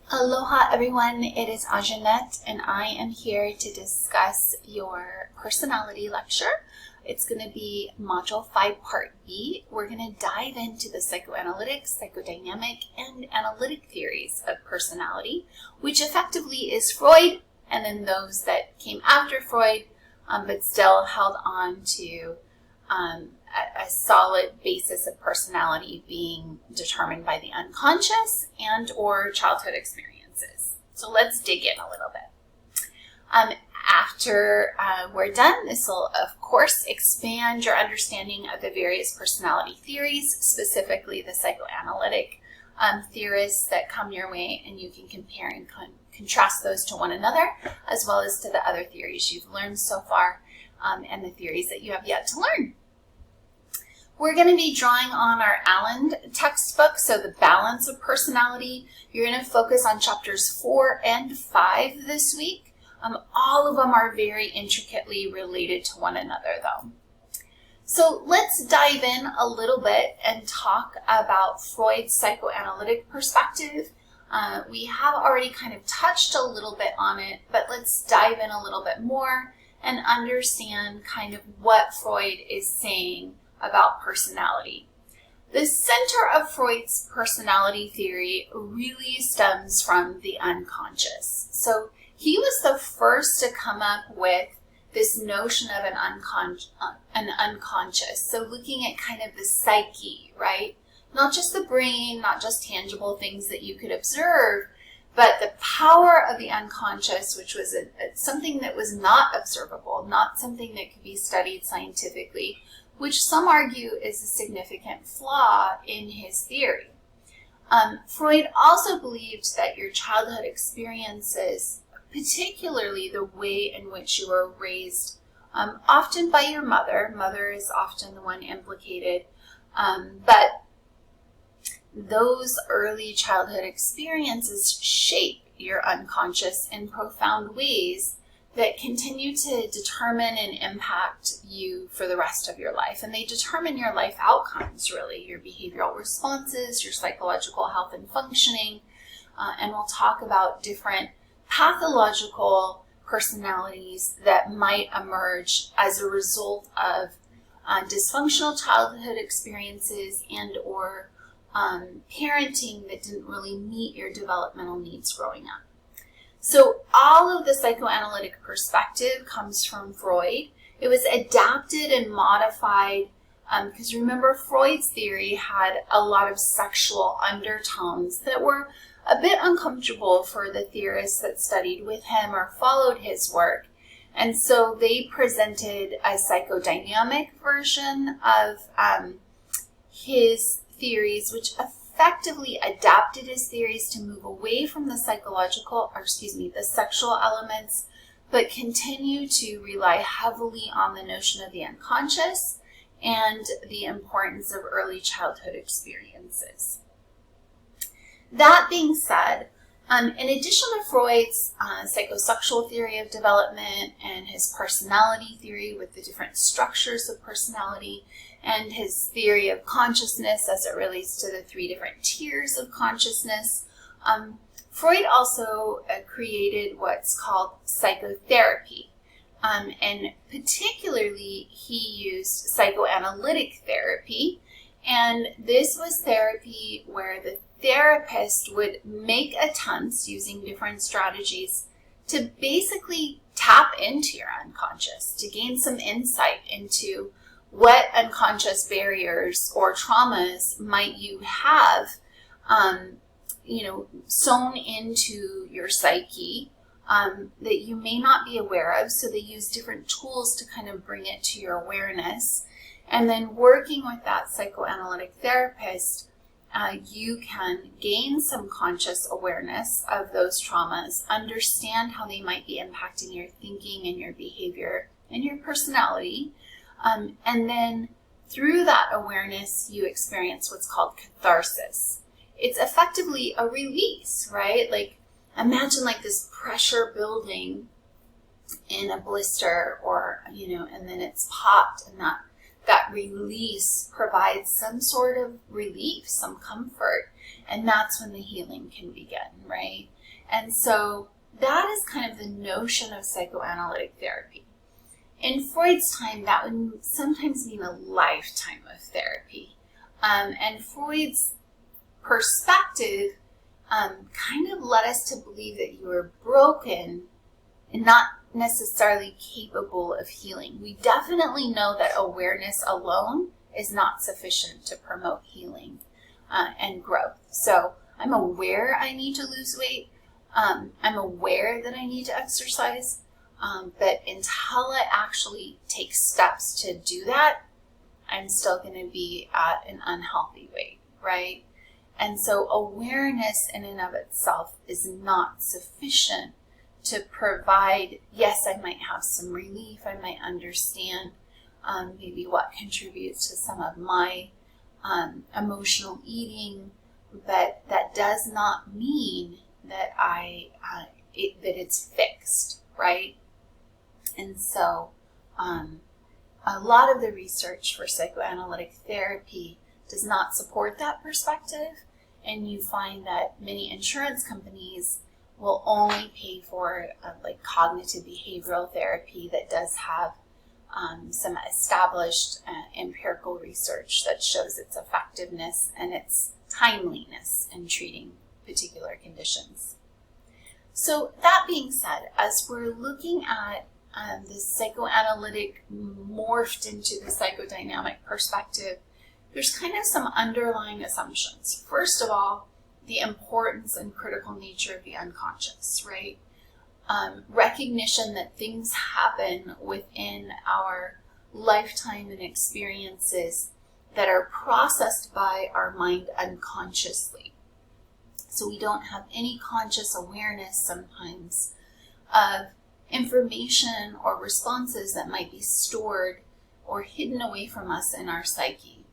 Aloha everyone, it is Ajanette and I am here to discuss your personality lecture. It's going to be Module 5 Part B. We're going to dive into the psychoanalytic, psychodynamic, and analytic theories of personality, which effectively is Freud and then those that came after Freud but still held on to a solid basis of personality being determined by the unconscious and or childhood experiences. So let's dig in a little bit. After we're done, this will of course expand your understanding of the various personality theories, specifically the psychoanalytic theorists that come your way, and you can compare and contrast those to one another, as well as to the other theories you've learned so far and the theories that you have yet to learn. We're going to be drawing on our Allen textbook, so the balance of personality. You're going to focus on chapters 4 and 5 this week. All of them are very intricately related to one another, though. So let's dive in a little bit and talk about Freud's psychoanalytic perspective. We have already kind of touched a little bit on it, but let's dive in a little bit more and understand kind of what Freud is saying about personality. The center of Freud's personality theory really stems from the unconscious. So he was the first to come up with this notion of an unconscious. So looking at kind of the psyche, right? Not just the brain, not just tangible things that you could observe, but the power of the unconscious, which was something that was not observable, not something that could be studied scientifically, which some argue is a significant flaw in his theory. Freud also believed that your childhood experiences, particularly the way in which you were raised, often by your mother is often the one implicated, but those early childhood experiences shape your unconscious in profound ways that continue to determine and impact you for the rest of your life. And they determine your life outcomes, really, your behavioral responses, your psychological health and functioning. And we'll talk about different pathological personalities that might emerge as a result of dysfunctional childhood experiences and or parenting that didn't really meet your developmental needs growing up. So all of the psychoanalytic perspective comes from Freud. It was adapted and modified because remember, Freud's theory had a lot of sexual undertones that were a bit uncomfortable for the theorists that studied with him or followed his work. And so they presented a psychodynamic version of his theories, which effectively adapted his theories to move away from the the sexual elements, but continue to rely heavily on the notion of the unconscious and the importance of early childhood experiences. That being said, in addition to Freud's psychosexual theory of development and his personality theory with the different structures of personality, and his theory of consciousness as it relates to the 3 different tiers of consciousness, Freud also created what's called psychotherapy. And particularly, he used psychoanalytic therapy. And this was therapy where the therapist would make attempts using different strategies to basically tap into your unconscious, to gain some insight into what unconscious barriers or traumas might you have, sewn into your psyche that you may not be aware of. So they use different tools to kind of bring it to your awareness. And then working with that psychoanalytic therapist, you can gain some conscious awareness of those traumas, understand how they might be impacting your thinking and your behavior and your personality. And then through that awareness, you experience what's called catharsis. It's effectively a release, right? Like imagine like this pressure building in a blister or, and then it's popped, and that release provides some sort of relief, some comfort. And that's when the healing can begin, right? And so that is kind of the notion of psychoanalytic therapy. In Freud's time, that would sometimes mean a lifetime of therapy. And Freud's perspective kind of led us to believe that you are broken and not necessarily capable of healing. We definitely know that awareness alone is not sufficient to promote healing and growth. So I'm aware I need to lose weight. I'm aware that I need to exercise. But until I actually take steps to do that, I'm still going to be at an unhealthy weight, right? And so awareness in and of itself is not sufficient to provide, yes, I might have some relief, I might understand maybe what contributes to some of my emotional eating, but that does not mean that that it's fixed, right? And so a lot of the research for psychoanalytic therapy does not support that perspective, and you find that many insurance companies will only pay for like cognitive behavioral therapy that does have some established empirical research that shows its effectiveness and its timeliness in treating particular conditions. So that being said, as we're looking at the psychoanalytic morphed into the psychodynamic perspective, there's kind of some underlying assumptions. First of all, the importance and critical nature of the unconscious, right? Recognition that things happen within our lifetime and experiences that are processed by our mind unconsciously. So we don't have any conscious awareness sometimes of information or responses that might be stored or hidden away from us in our psyche.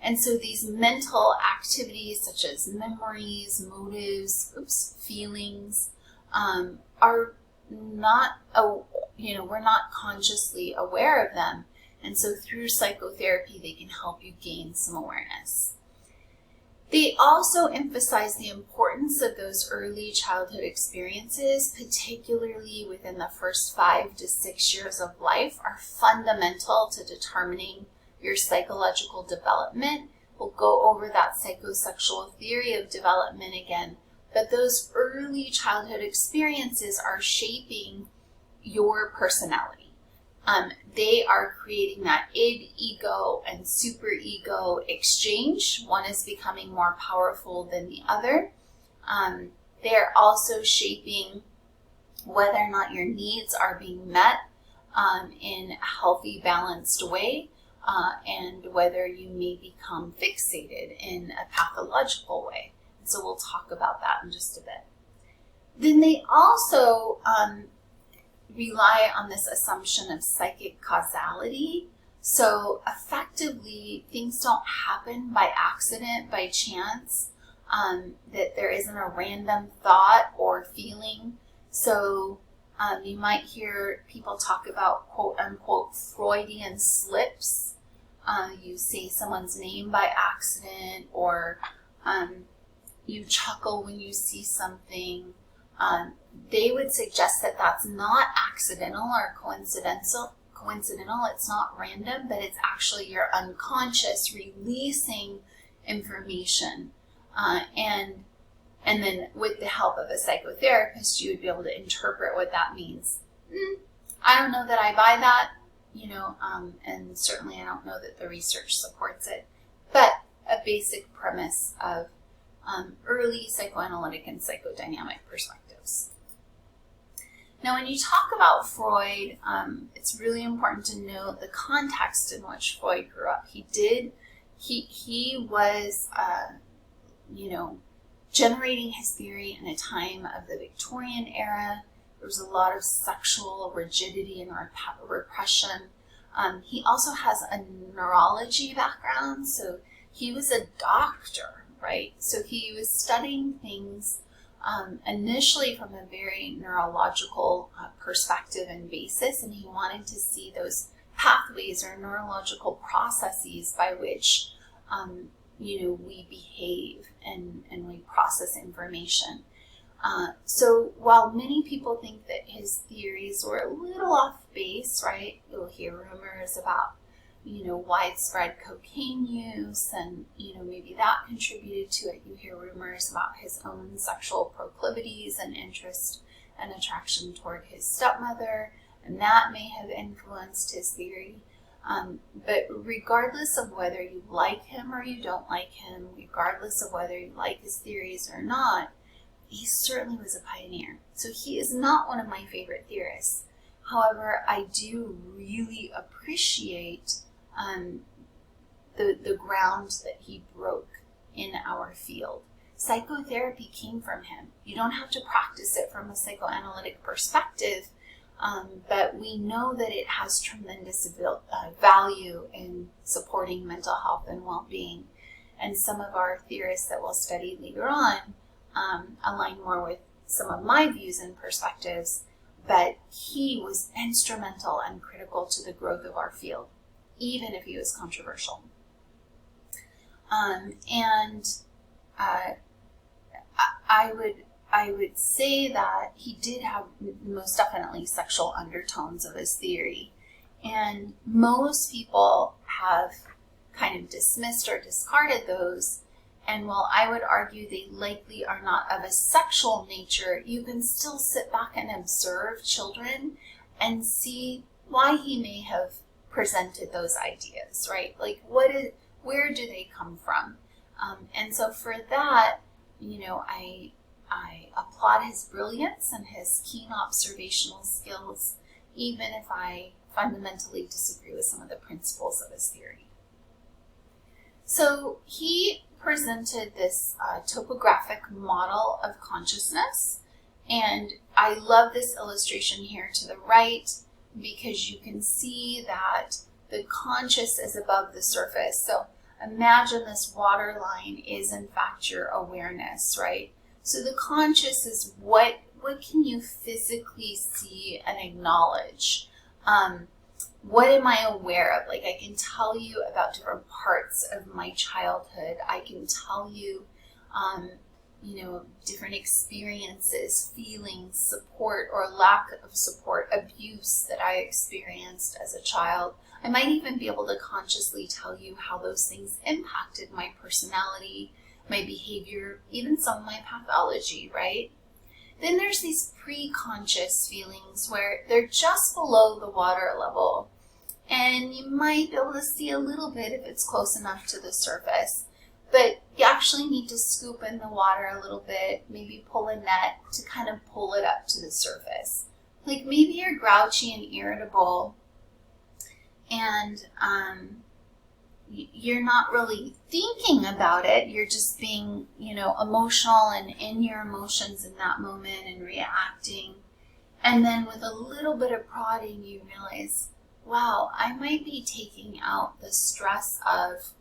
And so these mental activities such as memories, motives, feelings, are not, we're not consciously aware of them. And so through psychotherapy, they can help you gain some awareness. They also emphasize the importance of those early childhood experiences, particularly within the first 5 to 6 years of life, are fundamental to determining your psychological development. We'll go over that psychosexual theory of development again, but those early childhood experiences are shaping your personality. They are creating that id, ego, and superego exchange. One is becoming more powerful than the other. They're also shaping whether or not your needs are being met in a healthy, balanced way, and whether you may become fixated in a pathological way. So we'll talk about that in just a bit. Then they also rely on this assumption of psychic causality. So effectively, things don't happen by accident, by chance, that there isn't a random thought or feeling. So you might hear people talk about quote unquote Freudian slips. You say someone's name by accident, or you chuckle when you see something. They would suggest that that's not accidental or coincidental. It's not random, but it's actually your unconscious releasing information. And then with the help of a psychotherapist, you would be able to interpret what that means. I don't know that I buy that, and certainly I don't know that the research supports it, but a basic premise of early psychoanalytic and psychodynamic perspectives. Now, when you talk about Freud, it's really important to note the context in which Freud grew up. He was, generating his theory in a time of the Victorian era. There was a lot of sexual rigidity and repression. He also has a neurology background, so he was a doctor, right? So he was studying things initially from a very neurological perspective and basis, and he wanted to see those pathways or neurological processes by which we behave and we process information. So while many people think that his theories were a little off base, right? You'll hear rumors about, widespread cocaine use, and, maybe that contributed to it. You hear rumors about his own sexual proclivities and interest and attraction toward his stepmother, and that may have influenced his theory. But regardless of whether you like him or you don't like him, regardless of whether you like his theories or not, he certainly was a pioneer. So he is not one of my favorite theorists. However, I do really appreciate the ground that he broke in our field. Psychotherapy came from him. You don't have to practice it from a psychoanalytic perspective, but we know that it has tremendous value in supporting mental health and well-being. And some of our theorists that we'll study later on align more with some of my views and perspectives, but he was instrumental and critical to the growth of our field, even if he was controversial. I would say that he did have most definitely sexual undertones of his theory, and most people have kind of dismissed or discarded those. And while I would argue they likely are not of a sexual nature, you can still sit back and observe children and see why he may have presented those ideas, right? Like, where do they come from? And so for that, I applaud his brilliance and his keen observational skills, even if I fundamentally disagree with some of the principles of his theory. So he presented this topographic model of consciousness, and I love this illustration here to the right because you can see that the conscious is above the surface. So imagine this water line is in fact your awareness, right? So the conscious is what can you physically see and acknowledge? What am I aware of? Like, I can tell you about different parts of my childhood. I can tell you, different experiences, feelings, support or lack of support, abuse that I experienced as a child. I might even be able to consciously tell you how those things impacted my personality, my behavior, even some of my pathology, right? Then there's these pre-conscious feelings where they're just below the water level, and you might be able to see a little bit if it's close enough to the surface, but you actually need to scoop in the water a little bit, maybe pull a net to kind of pull it up to the surface. Like, maybe you're grouchy and irritable, and you're not really thinking about it. You're just being, emotional and in your emotions in that moment and reacting. And then with a little bit of prodding, you realize, wow, I might be taking out the stress of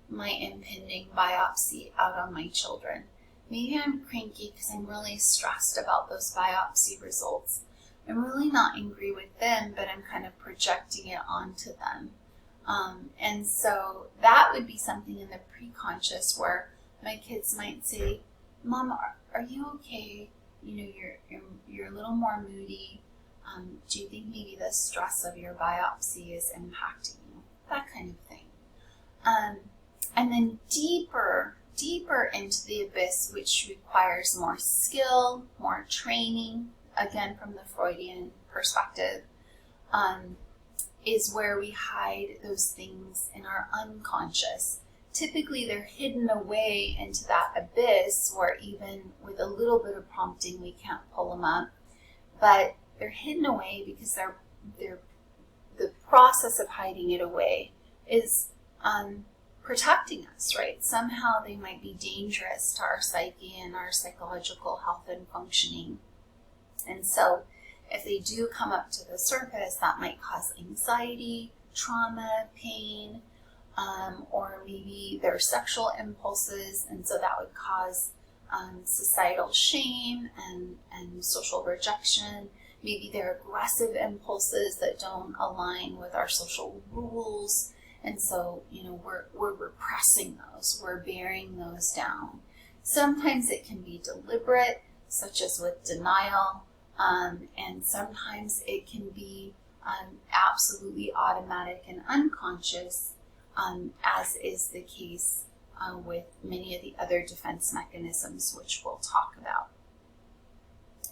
my impending biopsy out on my children. Maybe I'm cranky because I'm really stressed about those biopsy results. I'm really not angry with them, but I'm kind of projecting it onto them. And so that would be something in the pre-conscious where my kids might say, Mom, are you okay? You're a little more moody. Do you think maybe the stress of your biopsy is impacting you? That kind of thing. And then deeper into the abyss, which requires more skill, more training, again from the Freudian perspective, is where we hide those things in our unconscious. Typically, they're hidden away into that abyss where even with a little bit of prompting, we can't pull them up. But they're hidden away because the process of hiding it away is protecting us, right? Somehow they might be dangerous to our psyche and our psychological health and functioning. And so if they do come up to the surface, that might cause anxiety, trauma, pain, or maybe their sexual impulses, and so that would cause societal shame and social rejection. Maybe they're aggressive impulses that don't align with our social rules, and so we're repressing those, we're bearing those down. Sometimes it can be deliberate. such as with denial, and sometimes it can be absolutely automatic and unconscious, as is the case with many of the other defense mechanisms, which we'll talk about.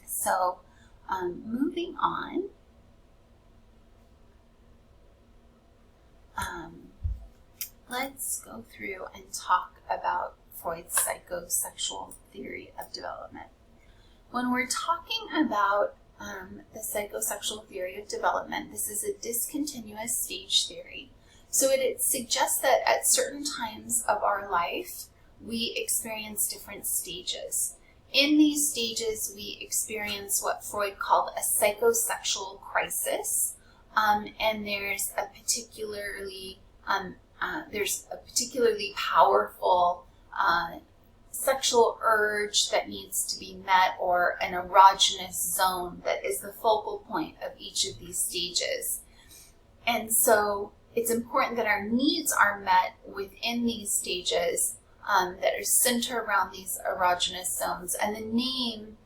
So, moving on, let's go through and talk about Freud's psychosexual theory of development. When we're talking about the psychosexual theory of development, this is a discontinuous stage theory. So it suggests that at certain times of our life, we experience different stages. In these stages, we experience what Freud called a psychosexual crisis, and there's a particularly powerful sexual urge that needs to be met, or an erogenous zone that is the focal point of each of these stages. And so it's important that our needs are met within these stages that are centered around these erogenous zones, and the name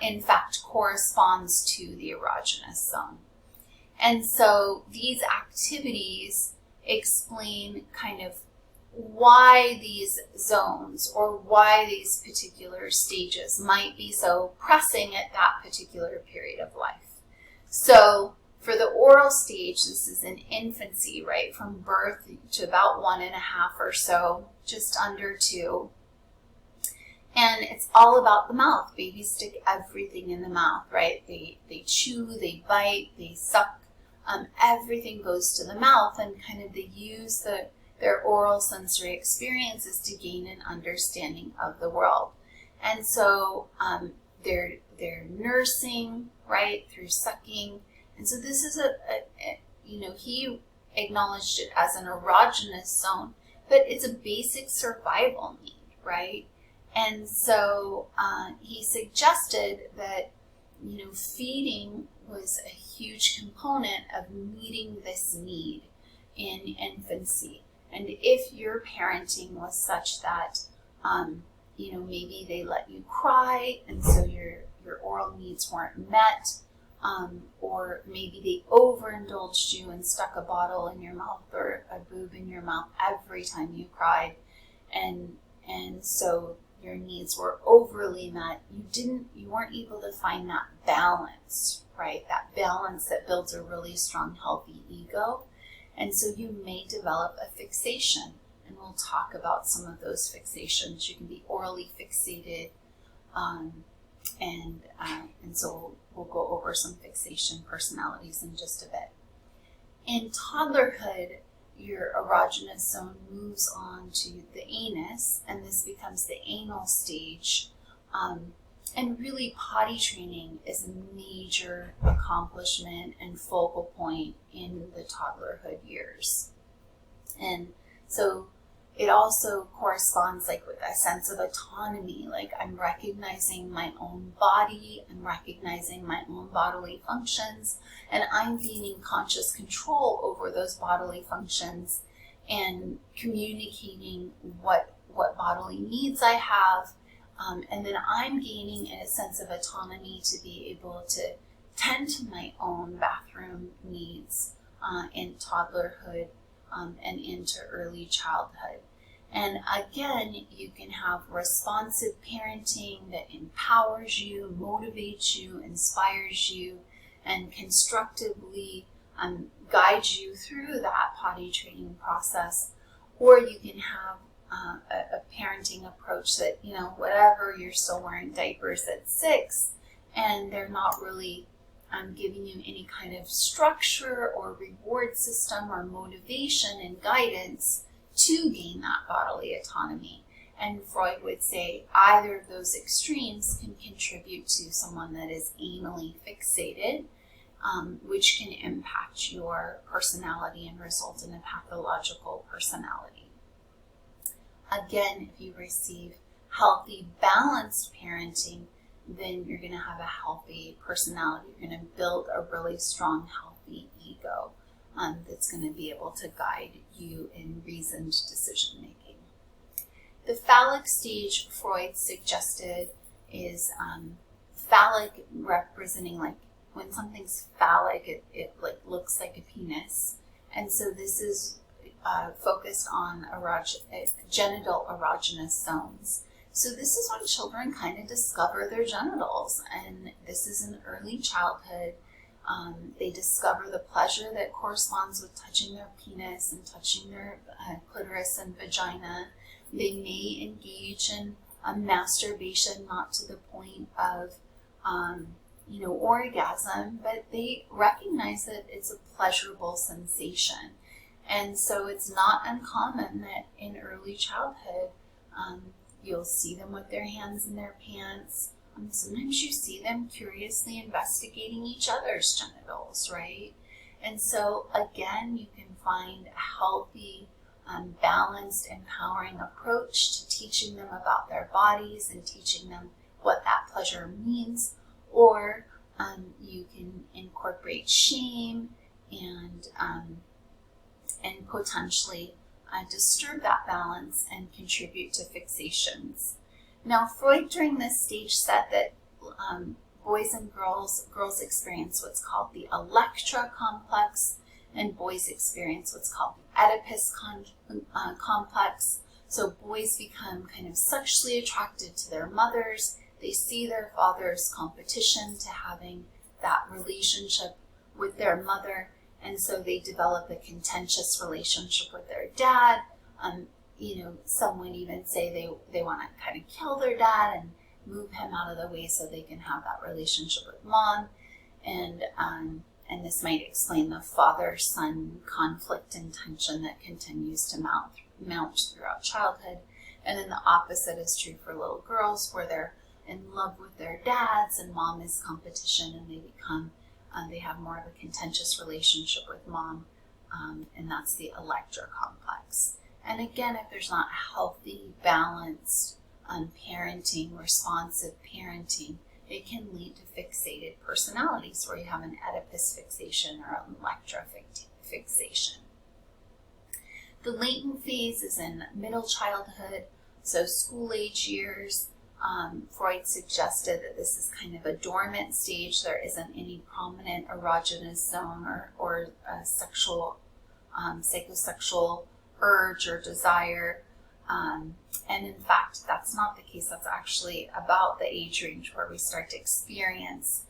in fact corresponds to the erogenous zone. And so these activities explain kind of why these zones or why these particular stages might be so pressing at that particular period of life. So for the oral stage, this is in infancy, right, from birth to about 1.5 or so, just under 2. And it's all about the mouth. Babies stick everything in the mouth, right? They chew, they bite, they suck. Everything goes to the mouth, and kind of they use their oral sensory experiences to gain an understanding of the world. And so they're nursing, right, through sucking. And so this is he acknowledged it as an erogenous zone, but it's a basic survival need, right? And so he suggested that, feeding was a huge component of meeting this need in infancy. And if your parenting was such that, maybe they let you cry, and so your oral needs weren't met, or maybe they overindulged you and stuck a bottle in your mouth or a boob in your mouth every time you cried, and so your needs were overly met. You weren't able to find that balance, right? That balance that builds a really strong, healthy ego. And so you may develop a fixation, and we'll talk about some of those fixations. You can be orally fixated, and so we'll go over some fixation personalities in just a bit. In toddlerhood, your erogenous zone moves on to the anus, and this becomes the anal stage. And really, potty training is a major accomplishment and focal point in the toddlerhood years. And so it also corresponds with a sense of autonomy, I'm recognizing my own body, I'm recognizing my own bodily functions, and I'm gaining conscious control over those bodily functions and communicating what bodily needs I have. And then I'm gaining a sense of autonomy to be able to tend to my own bathroom needs in toddlerhood and into early childhood. And again, you can have responsive parenting that empowers you, motivates you, inspires you, and constructively guides you through that potty training process. Or you can have a parenting approach that, whatever, you're still wearing diapers at 6, and they're not really giving you any kind of structure or reward system or motivation and guidance to gain that bodily autonomy. And Freud would say either of those extremes can contribute to someone that is anally fixated, which can impact your personality and result in a pathological personality. Again, if you receive healthy, balanced parenting, then you're going to have a healthy personality. You're going to build a really strong, healthy ego that's going to be able to guide you in reasoned decision making. The phallic stage, Freud suggested, is phallic, representing like when something's phallic, it like looks like a penis. And so this is focused on genital erogenous zones. So this is when children kind of discover their genitals, and this is in early childhood. They discover the pleasure that corresponds with touching their penis and touching their clitoris and vagina. They may engage in masturbation, not to the point of orgasm, but they recognize that it's a pleasurable sensation. And so it's not uncommon that in early childhood, you'll see them with their hands in their pants. Sometimes you see them curiously investigating each other's genitals, right? And so again, you can find a healthy, balanced, empowering approach to teaching them about their bodies and teaching them what that pleasure means. Or you can incorporate shame and potentially disturb that balance and contribute to fixations. Now, Freud during this stage said that boys and girls experience what's called the Electra complex, and boys experience what's called the Oedipus complex. So boys become kind of sexually attracted to their mothers. They see their father's competition to having that relationship with their mother, and so they develop a contentious relationship with their dad. Some would even say they want to kind of kill their dad and move him out of the way so they can have that relationship with mom. And this might explain the father-son conflict and tension that continues to mount throughout childhood. And then the opposite is true for little girls, where they're in love with their dads and mom is competition, and they have more of a contentious relationship with mom, and that's the Electra complex. And again, if there's not healthy, balanced parenting, responsive parenting, it can lead to fixated personalities where you have an Oedipus fixation or an Electra fixation. The latent phase is in middle childhood, so school-age years. Freud suggested that this is kind of a dormant stage. There isn't any prominent erogenous zone or psychosexual urge or desire. And in fact, that's not the case. That's actually about the age range where we start to experience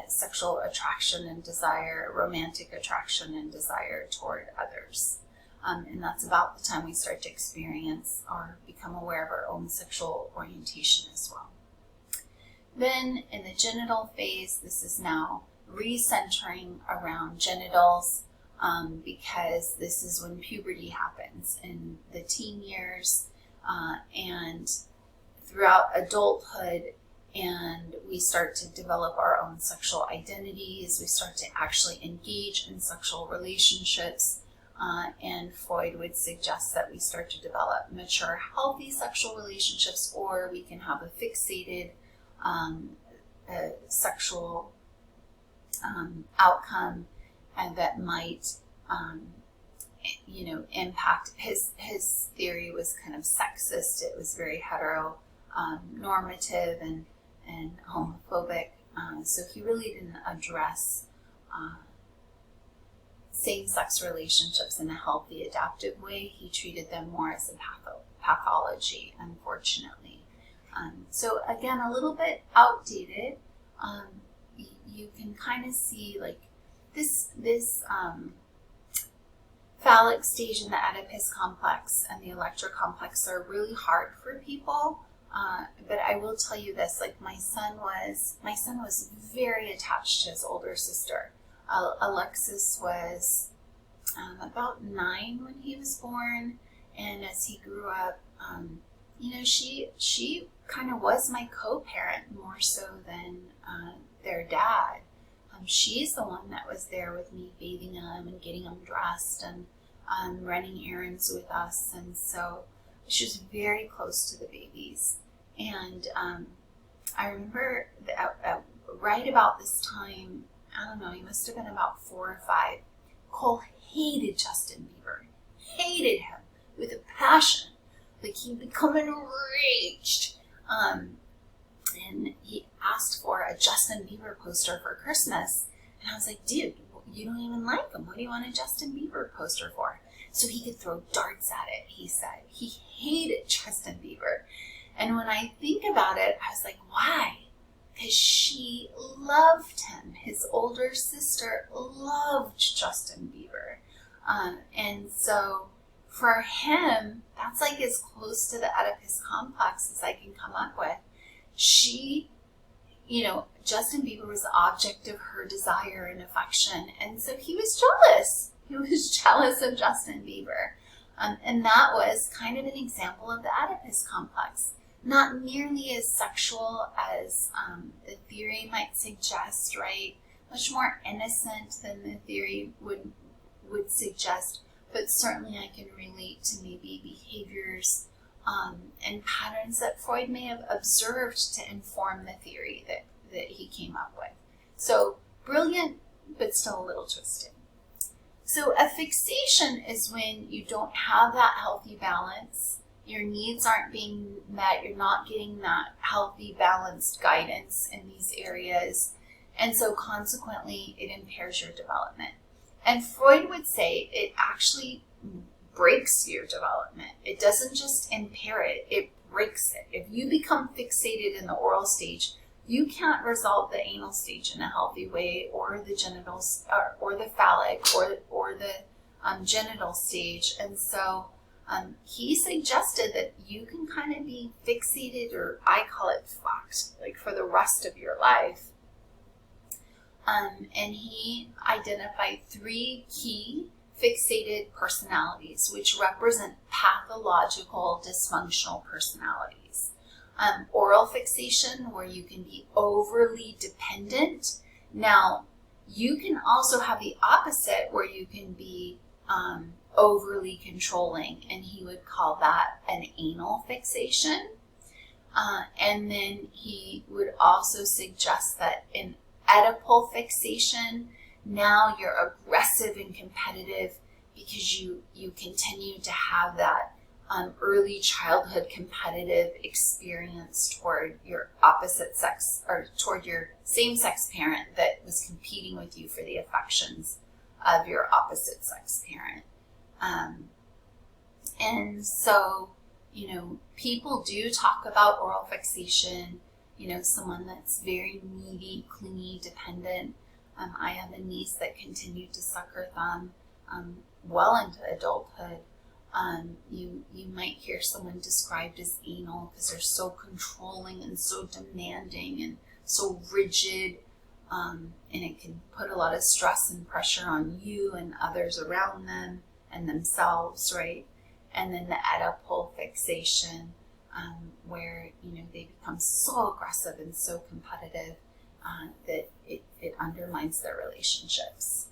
sexual attraction and desire, romantic attraction and desire toward others. And that's about the time we start to experience or become aware of our own sexual orientation as well. Then in the genital phase, this is now recentering around genitals, because this is when puberty happens in the teen years and throughout adulthood, and we start to develop our own sexual identities. We start to actually engage in sexual relationships. And Freud would suggest that we start to develop mature, healthy sexual relationships, or we can have a fixated sexual outcome, and that might, impact. His theory was kind of sexist. It was very heteronormative and homophobic. So he really didn't address same-sex relationships in a healthy, adaptive way. He treated them more as a pathology, unfortunately. So again, a little bit outdated. You can kind of see like this phallic stage in the Oedipus complex and the Electra complex are really hard for people. But I will tell you this: like my son was very attached to his older sister. Alexis was about 9 when he was born, and as he grew up, she kind of was my co-parent more so than their dad. She's the one that was there with me, bathing him and getting him dressed and running errands with us, and so she was very close to the babies. And I remember that right about this time, I don't know, he must have been about 4 or 5. Cole hated Justin Bieber, hated him with a passion. Like he'd become enraged. he asked for a Justin Bieber poster for Christmas. And I was like, dude, you don't even like him. What do you want a Justin Bieber poster for? So he could throw darts at it, he said. He hated Justin Bieber. And when I think about it, I was like, why? Because she loved him. His older sister loved Justin Bieber. And so for him, that's like as close to the Oedipus complex as I can come up with. She, Justin Bieber was the object of her desire and affection. And so he was jealous. He was jealous of Justin Bieber. And that was kind of an example of the Oedipus complex. Not nearly as sexual as the theory might suggest, right? Much more innocent than the theory would suggest, but certainly I can relate to maybe behaviors and patterns that Freud may have observed to inform the theory that he came up with. So brilliant, but still a little twisted. So a fixation is when you don't have that healthy balance. Your needs aren't being met. You're not getting that healthy, balanced guidance in these areas. And so consequently, it impairs your development. And Freud would say it actually breaks your development. It doesn't just impair it, it breaks it. If you become fixated in the oral stage, you can't resolve the anal stage in a healthy way, or the genitals, or the phallic, or the genital stage. And so he suggested that you can kind of be fixated, or I call it fucked, like for the rest of your life. And he identified 3 key fixated personalities, which represent pathological dysfunctional personalities. Oral fixation, where you can be overly dependent. Now, you can also have the opposite, where you can be overly controlling, and he would call that an anal fixation. And then he would also suggest that in Oedipal fixation, now you're aggressive and competitive because you continue to have that early childhood competitive experience toward your opposite sex, or toward your same-sex parent that was competing with you for the affections of your opposite sex parent. And so, people do talk about oral fixation, someone that's very needy, clingy, dependent. I have a niece that continued to suck her thumb well into adulthood. You might hear someone described as anal because they're so controlling and so demanding and so rigid, and it can put a lot of stress and pressure on you and others around them and themselves, right? And then the Oedipal fixation, where they become so aggressive and so competitive that it undermines their relationships.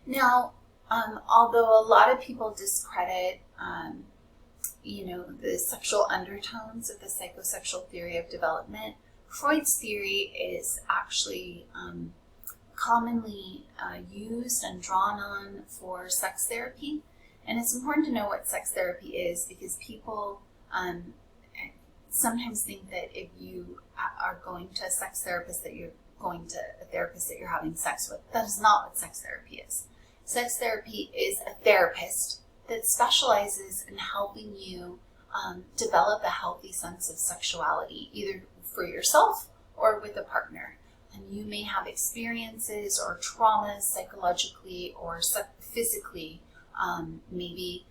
Now, although a lot of people discredit, the sexual undertones of the psychosexual theory of development, Freud's theory is actually commonly used and drawn on for sex therapy. And it's important to know what sex therapy is, because people sometimes think that if you are going to a sex therapist, that you're going to a therapist that you're having sex with. That is not what sex therapy is. Sex therapy is a therapist that specializes in helping you develop a healthy sense of sexuality, either for yourself or with a partner. And you may have experiences or traumas psychologically or physically, maybe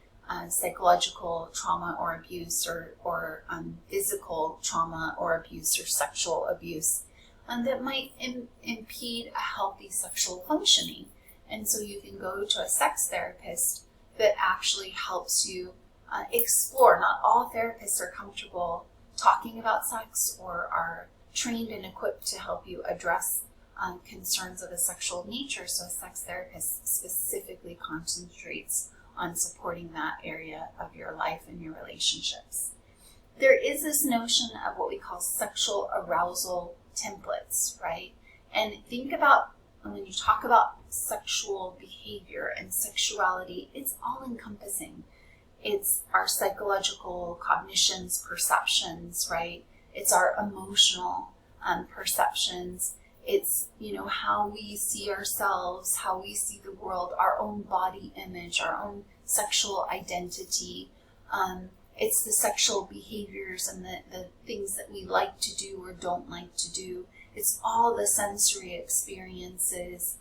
psychological trauma or abuse, or physical trauma or abuse, or sexual abuse, that might impede a healthy sexual functioning. And so you can go to a sex therapist that actually helps you explore. Not all therapists are comfortable talking about sex or are trained and equipped to help you address concerns of a sexual nature. So a sex therapist specifically concentrates on supporting that area of your life and your relationships. There is this notion of what we call sexual arousal templates, right? And think about when you talk about sexual behavior and sexuality, it's all encompassing. It's our psychological cognitions, perceptions, right? It's our emotional perceptions. It's, how we see ourselves, how we see the world, our own body image, our own sexual identity. It's the sexual behaviors and the things that we like to do or don't like to do. It's all the sensory experiences.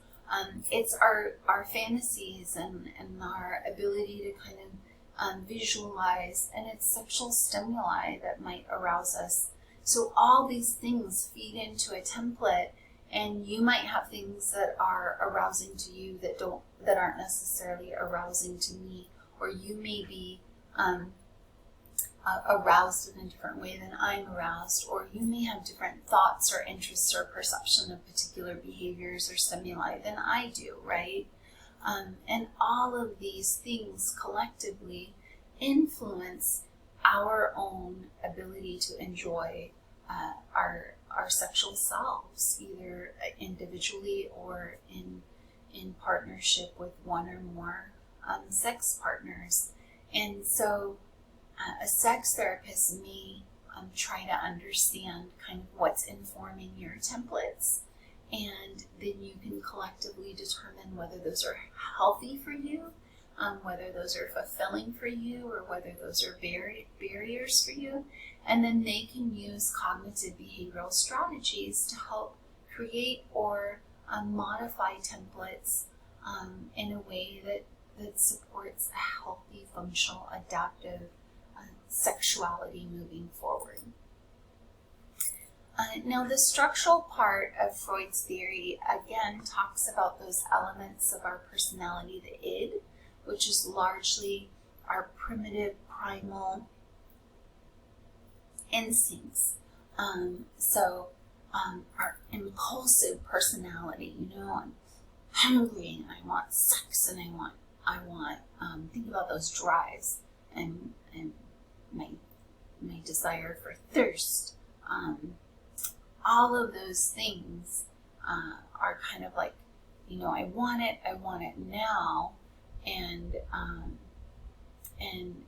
It's our fantasies and our ability to kind of visualize, and it's sexual stimuli that might arouse us. So all these things feed into a template, and you might have things that are arousing to you that aren't necessarily arousing to me, or you may be aroused in a different way than I'm aroused, or you may have different thoughts or interests or perception of particular behaviors or stimuli than I do, right? And all of these things collectively influence our own ability to enjoy our sexual selves, either individually or in partnership with one or more sex partners. And so a sex therapist may try to understand kind of what's informing your templates, and then you can collectively determine whether those are healthy for you, whether those are fulfilling for you, or whether those are barriers for you. And then they can use cognitive behavioral strategies to help create or modify templates in a way that supports a healthy, functional, adaptive sexuality moving forward. Now, the structural part of Freud's theory, again, talks about those elements of our personality, the id, which is largely our primitive, primal instincts. So our impulsive personality, I'm hungry and I want sex and I want think about those drives and my desire for thirst. All of those things are kind of like, I want it now. And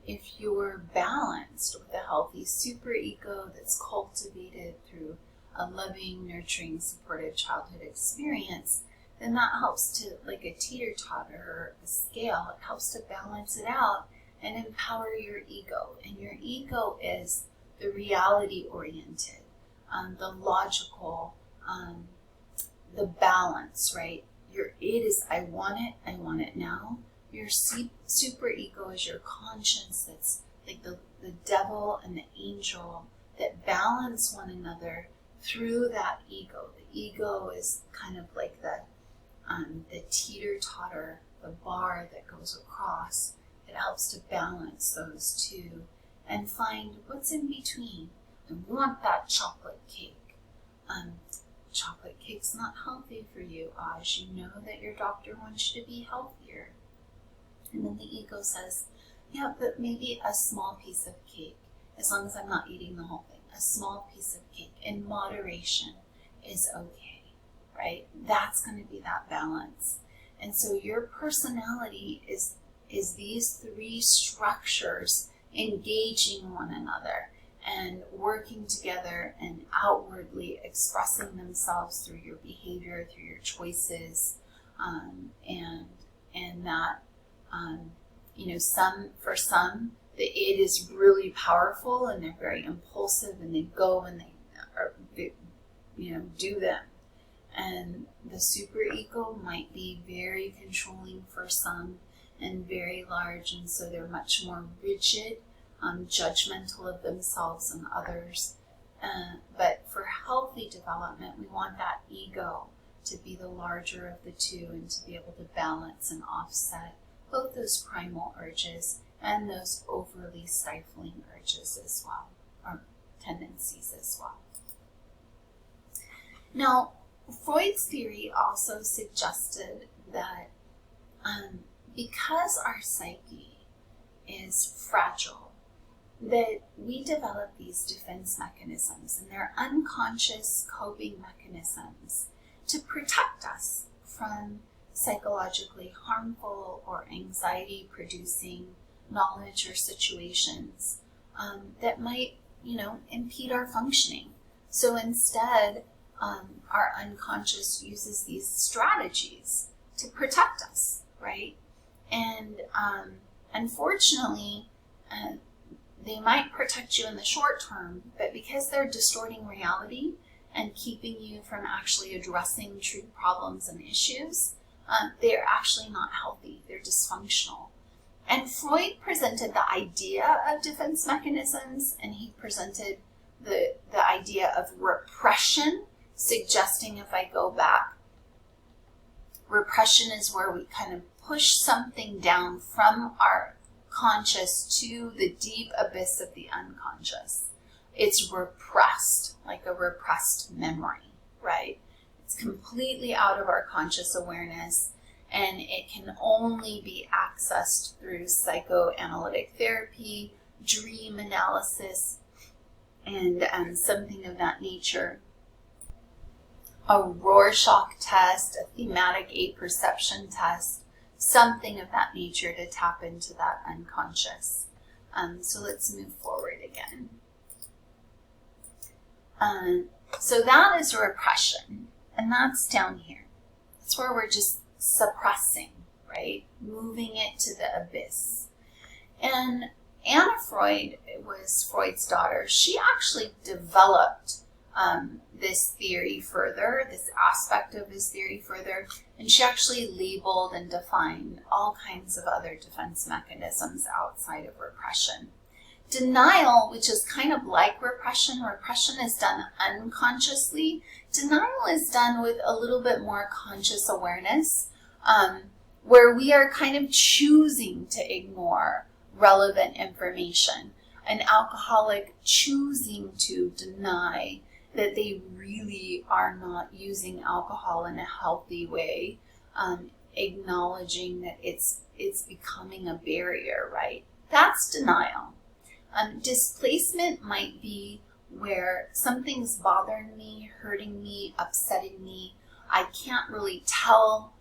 if you're balanced with a healthy superego that's cultivated through a loving, nurturing, supportive childhood experience, then that helps to, like a teeter-totter or a scale, it helps to balance it out and empower your ego. And your ego is the reality-oriented, the logical, the balance, right? Your id is, I want it now. Your super ego is your conscience, that's like the devil and the angel that balance one another through that ego. The ego is kind of like the teeter-totter, the bar that goes across. It helps to balance those two and find what's in between. I want that chocolate cake. Chocolate cake's not healthy for you, Aj. You know that your doctor wants you to be healthier. And then the ego says, yeah, but maybe a small piece of cake, as long as I'm not eating the whole thing. A small piece of cake in moderation is okay, right? That's going to be that balance. And so your personality is these three structures engaging one another and working together and outwardly expressing themselves through your behavior, through your choices, and that, for some, the id is really powerful and they're very impulsive and they go and they do them. And the superego might be very controlling for some and very large, and so they're much more rigid, judgmental of themselves and others. But for healthy development, we want that ego to be the larger of the two and to be able to balance and offset both those primal urges and those overly stifling urges as well, or tendencies as well. Now, Freud's theory also suggested that because our psyche is fragile, that we develop these defense mechanisms, and they're unconscious coping mechanisms to protect us from psychologically harmful or anxiety-producing knowledge or situations that might, impede our functioning. So instead, our unconscious uses these strategies to protect us, right? And unfortunately, they might protect you in the short term, but because they're distorting reality and keeping you from actually addressing true problems and issues, they're actually not healthy. They're dysfunctional. And Freud presented the idea of defense mechanisms, and he presented the idea of repression, suggesting, if I go back, repression is where we kind of push something down from our conscious to the deep abyss of the unconscious. It's repressed, like a repressed memory, right? It's completely out of our conscious awareness, and it can only be accessed through psychoanalytic therapy, dream analysis, and something of that nature. A Rorschach test, a thematic apperception test, something of that nature to tap into that unconscious. So let's move forward again. So that is repression, and that's down here. That's where we're just suppressing, right? Moving it to the abyss. And Anna Freud was Freud's daughter. She actually developed this theory further, this aspect of his theory further, and she actually labeled and defined all kinds of other defense mechanisms outside of repression. Denial, which is kind of like repression is done unconsciously. Denial is done with a little bit more conscious awareness, where we are kind of choosing to ignore relevant information. An alcoholic choosing to deny that they really are not using alcohol in a healthy way, acknowledging that it's becoming a barrier, right? That's denial. Displacement might be where something's bothering me, hurting me, upsetting me. I can't really tell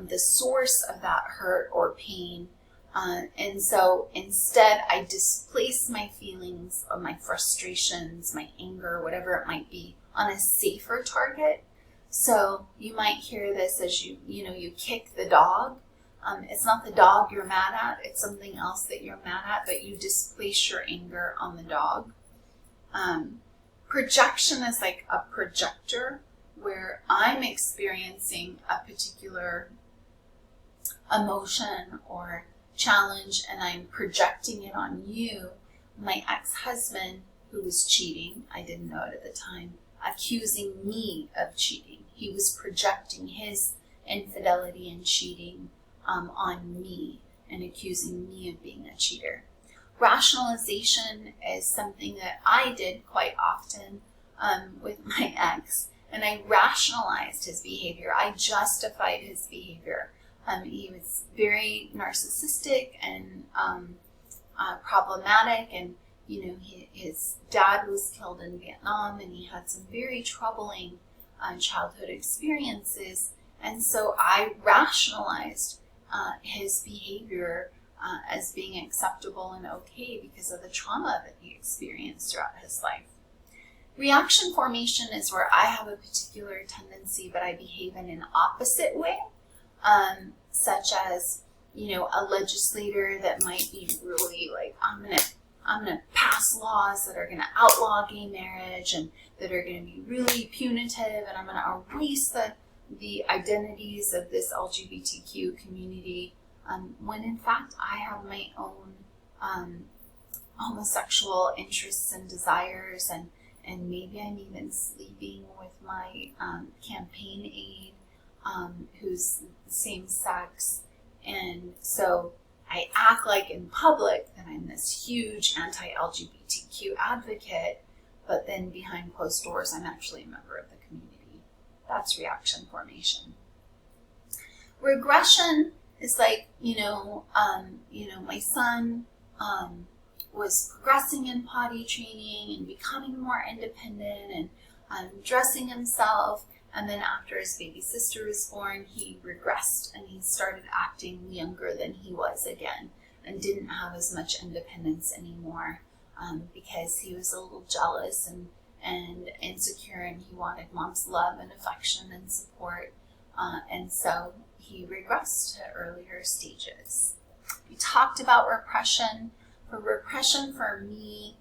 the source of that hurt or pain. And so instead I displace my feelings or my frustrations, my anger, whatever it might be, on a safer target. So you might hear this as you kick the dog. It's not the dog you're mad at, it's something else that you're mad at, but you displace your anger on the dog. Projection is like a projector where I'm experiencing a particular emotion or challenge and I'm projecting it on you. My ex-husband, who was cheating, I didn't know it at the time, accusing me of cheating. He was projecting his infidelity and cheating on me and accusing me of being a cheater. Rationalization is something that I did quite often with my ex, and I rationalized his behavior. I justified his behavior. He was very narcissistic and problematic, and his dad was killed in Vietnam, and he had some very troubling childhood experiences, and so I rationalized his behavior as being acceptable and okay because of the trauma that he experienced throughout his life. Reaction formation is where I have a particular tendency, but I behave in an opposite way, such as, a legislator that might be really like, I'm gonna pass laws that are gonna outlaw gay marriage and that are gonna be really punitive, and I'm gonna erase the identities of this LGBTQ community, when in fact I have my own homosexual interests and desires, and maybe I'm even sleeping with my campaign aide who's same sex, and so I act like in public that I'm this huge anti-LGBTQ advocate, but then behind closed doors I'm actually a member of the community. That's reaction formation. Regression is like, my son was progressing in potty training and becoming more independent and dressing himself. And then after his baby sister was born, he regressed and he started acting younger than he was again and didn't have as much independence anymore. because he was a little jealous and insecure, and he wanted mom's love and affection and support. And so he regressed to earlier stages. We talked about repression. For repression, for me,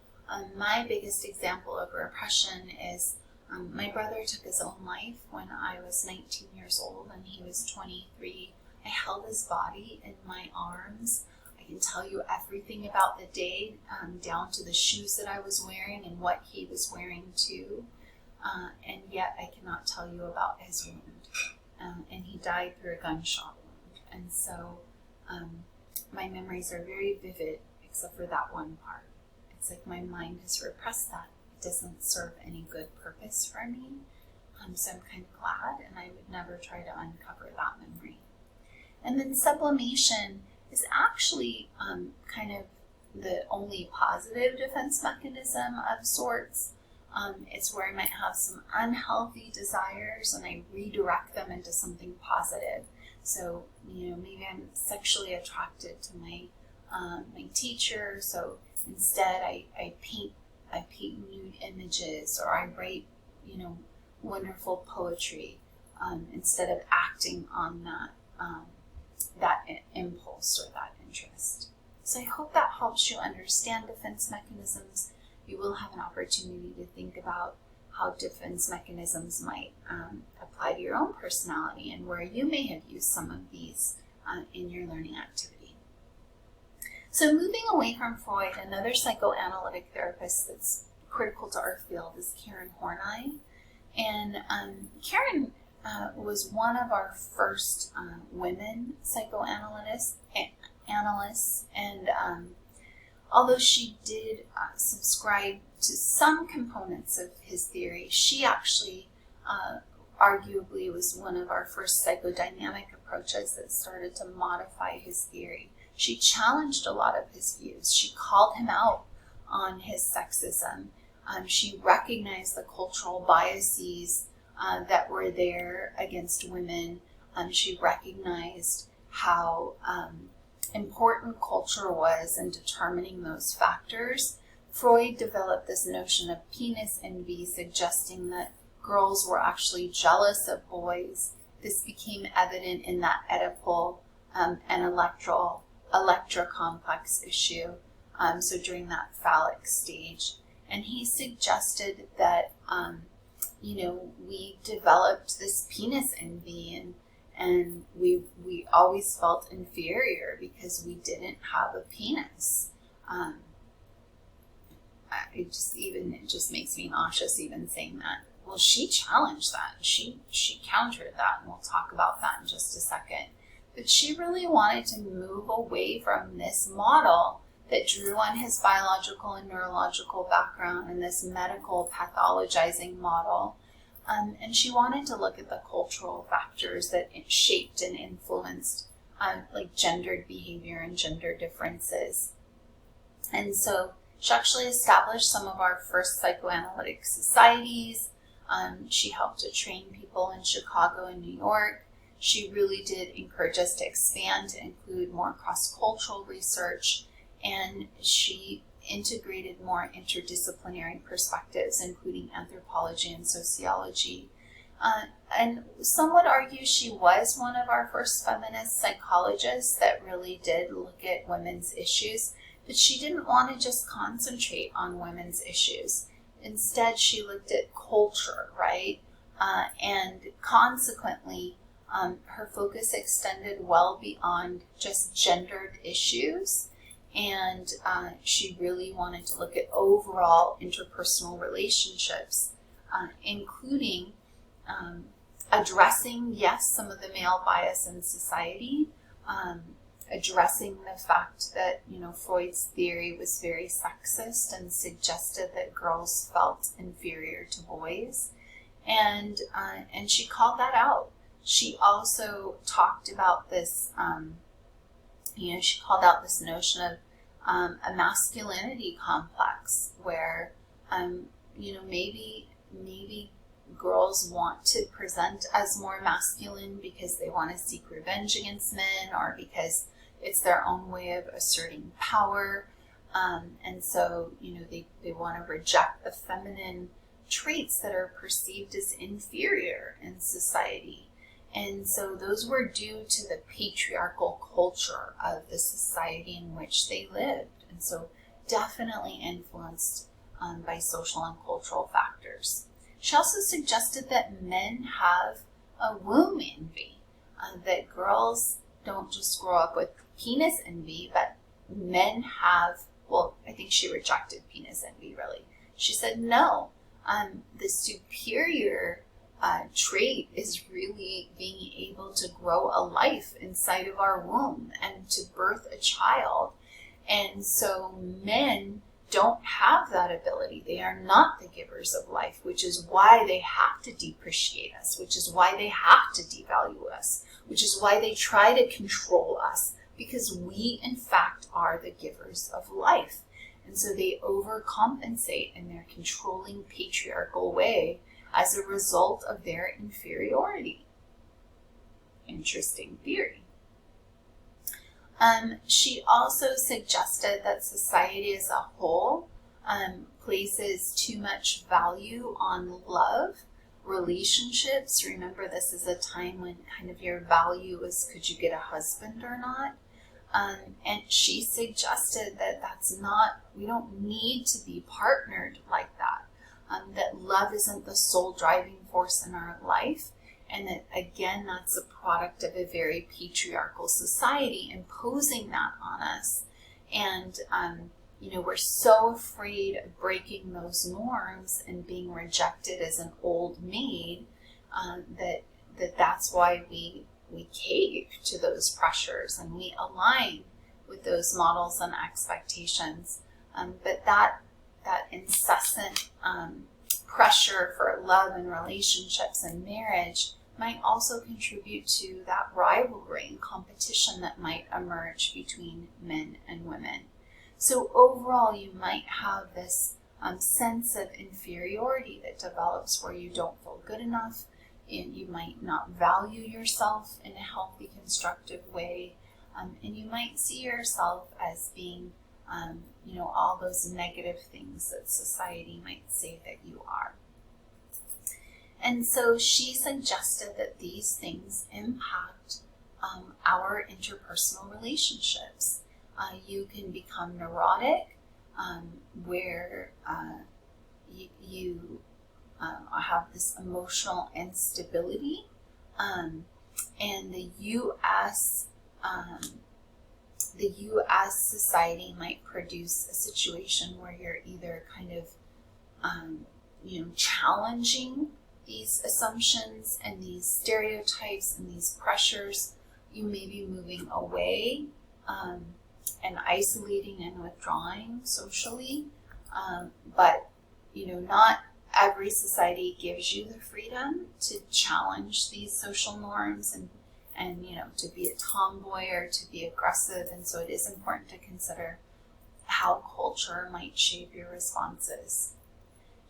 my biggest example of repression is my brother took his own life when I was 19 years old and he was 23. I held his body in my arms. I can tell you everything about the day, down to the shoes that I was wearing and what he was wearing too. And yet I cannot tell you about his wound. And he died through a gunshot wound. And so my memories are very vivid, except for that one part. It's like my mind has repressed that. It doesn't serve any good purpose for me. So I'm kind of glad, and I would never try to uncover that memory. And then sublimation is actually kind of the only positive defense mechanism of sorts. It's where I might have some unhealthy desires and I redirect them into something positive. So, maybe I'm sexually attracted to my teacher, so instead I paint nude images, or I write, wonderful poetry, instead of acting on that impulse or that interest. So I hope that helps you understand defense mechanisms. You will have an opportunity to think about how defense mechanisms might apply to your own personality and where you may have used some of these in your learning activity. So moving away from Freud, another psychoanalytic therapist that's critical to our field is Karen Horney. And Karen was one of our first women psychoanalysts, and although she did subscribe to some components of his theory, she actually arguably was one of our first psychodynamic approaches that started to modify his theory. She challenged a lot of his views. She called him out on his sexism. She recognized the cultural biases that were there against women. She recognized how important culture was in determining those factors. Freud developed this notion of penis envy, suggesting that girls were actually jealous of boys. This became evident in that Oedipal and Electra complex issue, so during that phallic stage. And he suggested that, we developed this penis envy, and we always felt inferior because we didn't have a penis. It just makes me nauseous even saying that. Well, she challenged that. She countered that, and we'll talk about that in just a second. But she really wanted to move away from this model that drew on his biological and neurological background and this medical pathologizing model. And she wanted to look at the cultural factors that shaped and influenced like gendered behavior and gender differences. And so she actually established some of our first psychoanalytic societies. She helped to train people in Chicago and New York. She really did encourage us to expand to include more cross-cultural research, and she integrated more interdisciplinary perspectives, including anthropology and sociology. And some would argue she was one of our first feminist psychologists that really did look at women's issues, but she didn't want to just concentrate on women's issues. Instead, she looked at culture, right? And consequently, her focus extended well beyond just gendered issues. And she really wanted to look at overall interpersonal relationships, including addressing, yes, some of the male bias in society, addressing the fact that, Freud's theory was very sexist and suggested that girls felt inferior to boys. And she called that out. She also talked about this, she called out this notion of a masculinity complex where, maybe girls want to present as more masculine because they want to seek revenge against men or because it's their own way of asserting power. And so, they want to reject the feminine traits that are perceived as inferior in society. And so those were due to the patriarchal culture of the society in which they lived. And so definitely influenced by social and cultural factors. She also suggested that men have a womb envy, that girls don't just grow up with penis envy, but men have, well, I think she rejected penis envy, really. She said, no, the superior trait is really being able to grow a life inside of our womb and to birth a child. And so men don't have that ability. They are not the givers of life, which is why they have to depreciate us, which is why they have to devalue us, which is why they try to control us, because we, in fact, are the givers of life. And so they overcompensate in their controlling patriarchal way as a result of their inferiority. Interesting theory. She also suggested that society as a whole places too much value on love, relationships. Remember, this is a time when kind of your value is, could you get a husband or not? And she suggested that that's not, we don't need to be partnered like that. That love isn't the sole driving force in our life. And that, again, that's a product of a very patriarchal society imposing that on us. And, we're so afraid of breaking those norms and being rejected as an old maid that's why we cave to those pressures and we align with those models and expectations. But that incessant pressure for love and relationships and marriage might also contribute to that rivalry and competition that might emerge between men and women. So overall, you might have this sense of inferiority that develops where you don't feel good enough, and you might not value yourself in a healthy, constructive way, and you might see yourself as being, all those negative things that society might say that you are. And so she suggested that these things impact our interpersonal relationships. You can become neurotic, where you have this emotional instability, and the U.S. Society might produce a situation where you're either kind of, challenging these assumptions and these stereotypes and these pressures. You may be moving away and isolating and withdrawing socially, but not every society gives you the freedom to challenge these social norms and to be a tomboy or to be aggressive. And so it is important to consider how culture might shape your responses.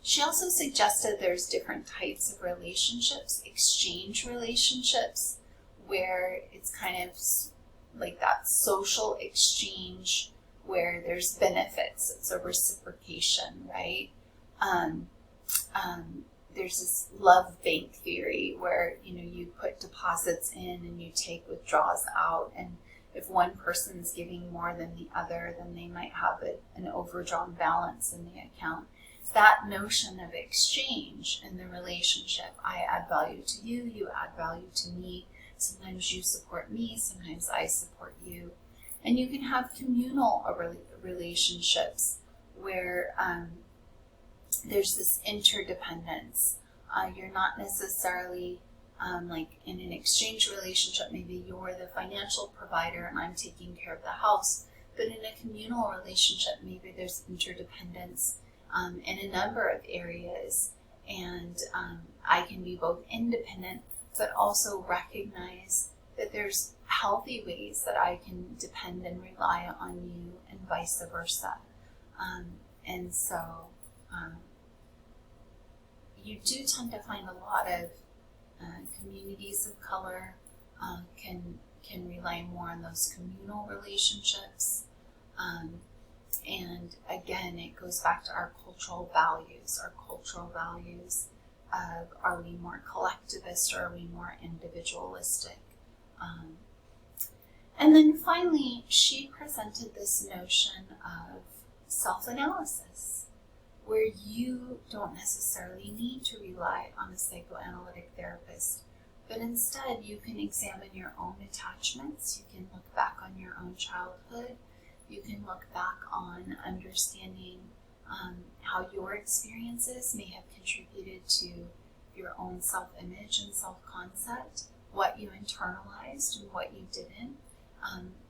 She also suggested there's different types of relationships, exchange relationships, where it's kind of like that social exchange where there's benefits. It's a reciprocation, right? There's this love bank theory where, you put deposits in and you take withdrawals out. And if one person's giving more than the other, then they might have an overdrawn balance in the account. That notion of exchange in the relationship, I add value to you, you add value to me. Sometimes you support me, sometimes I support you. And you can have communal relationships where there's this interdependence. You're not necessarily like in an exchange relationship, maybe you're the financial provider and I'm taking care of the house. But in a communal relationship, maybe there's interdependence in a number of areas. And I can be both independent, but also recognize that there's healthy ways that I can depend and rely on you and vice versa. And so you do tend to find a lot of communities of color can rely more on those communal relationships. And again, it goes back to our cultural values of, are we more collectivist or are we more individualistic? And then finally, she presented this notion of self-analysis, where you don't necessarily need to rely on a psychoanalytic therapist, but instead you can examine your own attachments, you can look back on your own childhood, you can look back on understanding how your experiences may have contributed to your own self-image and self-concept, what you internalized and what you didn't,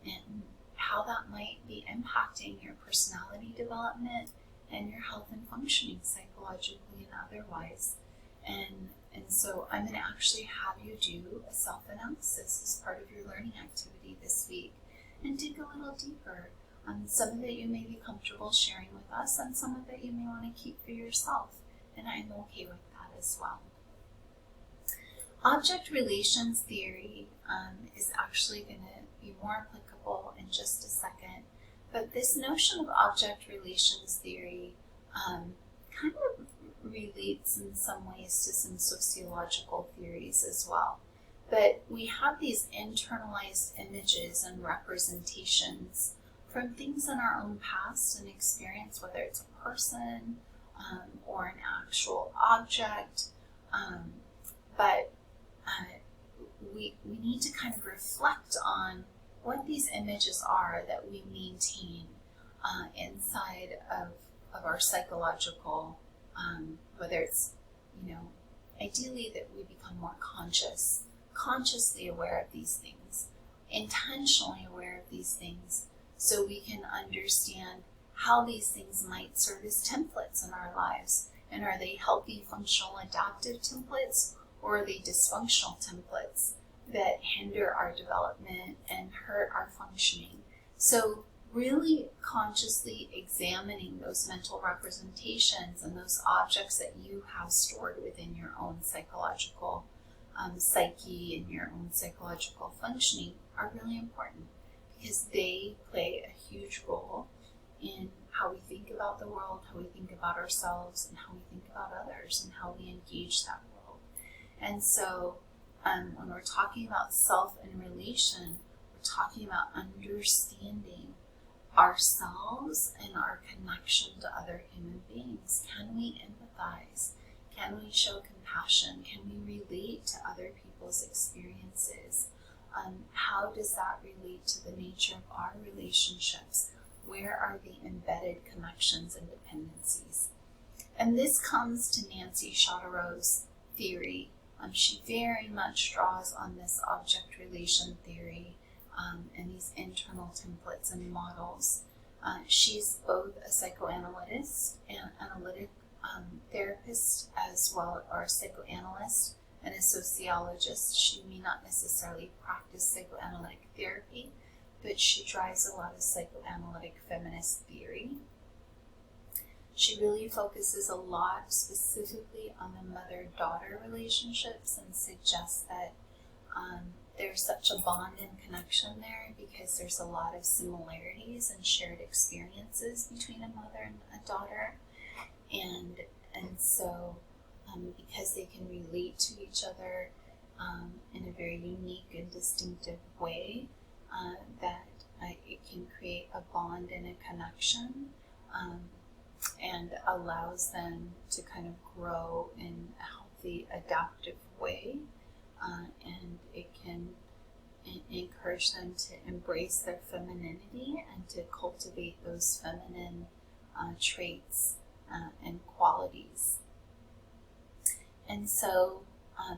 and how that might be impacting your personality development and your health and functioning psychologically and otherwise. And so I'm going to actually have you do a self-analysis as part of your learning activity this week and dig a little deeper on some of it you may be comfortable sharing with us and some of it you may want to keep for yourself. And I'm okay with that as well. Object relations theory is actually going to be more applicable in just a second. But this notion of object relations theory kind of relates in some ways to some sociological theories as well. But we have these internalized images and representations from things in our own past and experience, whether it's a person or an actual object. But we need to kind of reflect on what these images are that we maintain inside of our psychological, whether it's, ideally that we become more consciously aware of these things, intentionally aware of these things, so we can understand how these things might serve as templates in our lives. And are they healthy, functional, adaptive templates, or are they dysfunctional templates that hinder our development and hurt our functioning? So really consciously examining those mental representations and those objects that you have stored within your own psychological psyche and your own psychological functioning are really important, because they play a huge role in how we think about the world, how we think about ourselves, and how we think about others, and how we engage that world. And so when we're talking about self and relation, we're talking about understanding ourselves and our connection to other human beings. Can we empathize? Can we show compassion? Can we relate to other people's experiences? How does that relate to the nature of our relationships? Where are the embedded connections and dependencies? And this comes to Nancy Chodorow's theory. She very much draws on this object relation theory and these internal templates and models. She's both a psychoanalyst and analytic therapist as well, or a psychoanalyst and a sociologist. She may not necessarily practice psychoanalytic therapy, but she drives a lot of psychoanalytic feminist theory. She really focuses a lot specifically on the mother-daughter relationships and suggests that there's such a bond and connection there because there's a lot of similarities and shared experiences between a mother and a daughter. And so because they can relate to each other in a very unique and distinctive way, that it can create a bond and a connection and allows them to kind of grow in a healthy, adaptive way. And it can encourage them to embrace their femininity and to cultivate those feminine traits and qualities. And so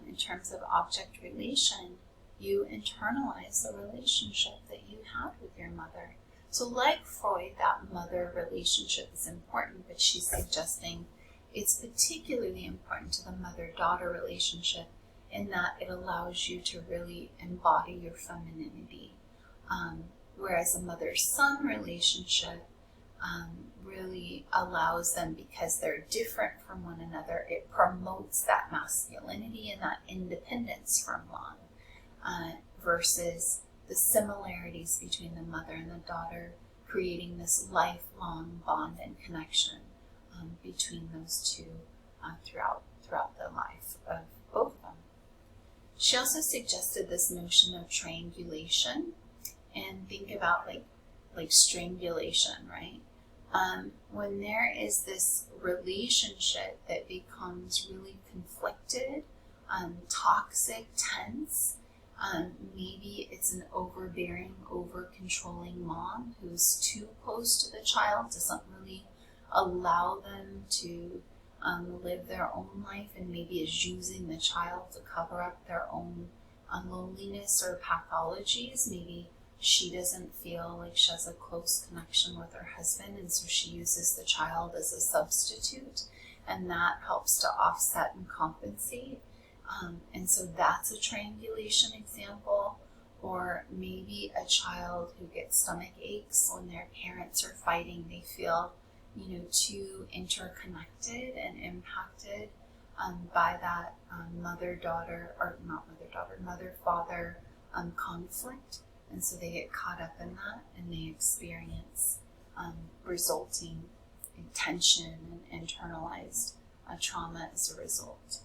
in terms of object relation, you internalize the relationship that you had with your mother. So like Freud, that mother relationship is important, but she's suggesting it's particularly important to the mother-daughter relationship in that it allows you to really embody your femininity. Whereas a mother-son relationship really allows them, because they're different from one another, it promotes that masculinity and that independence from mom, versus the similarities between the mother and the daughter creating this lifelong bond and connection between those two throughout the life of both of them. She also suggested this notion of triangulation, and think about like strangulation, right? When there is this relationship that becomes really conflicted, toxic, tense, maybe it's an overbearing, over-controlling mom who's too close to the child, doesn't really allow them to live their own life, and maybe is using the child to cover up their own loneliness or pathologies. Maybe she doesn't feel like she has a close connection with her husband, and so she uses the child as a substitute, and that helps to offset and compensate. And so that's a triangulation example. Or maybe a child who gets stomach aches when their parents are fighting. They feel, too interconnected and impacted by that mother-father conflict. And so they get caught up in that, and they experience resulting tension and internalized trauma as a result.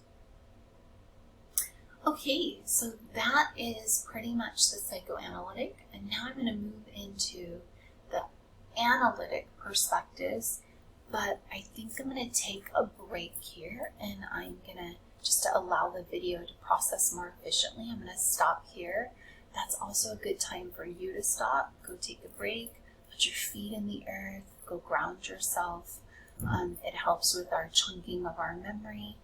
Okay, so that is pretty much the psychoanalytic, and now I'm going to move into the analytic perspectives, but I think I'm going to take a break here, and I'm going to, just to allow the video to process more efficiently, I'm going to stop here. That's also a good time for you to stop, go take a break, put your feet in the earth, go ground yourself. It helps with our chunking of our memory.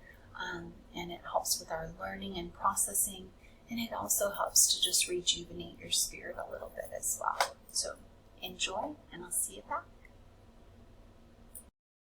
And it helps with our learning and processing, and it also helps to just rejuvenate your spirit a little bit as well. So enjoy, and I'll see you back.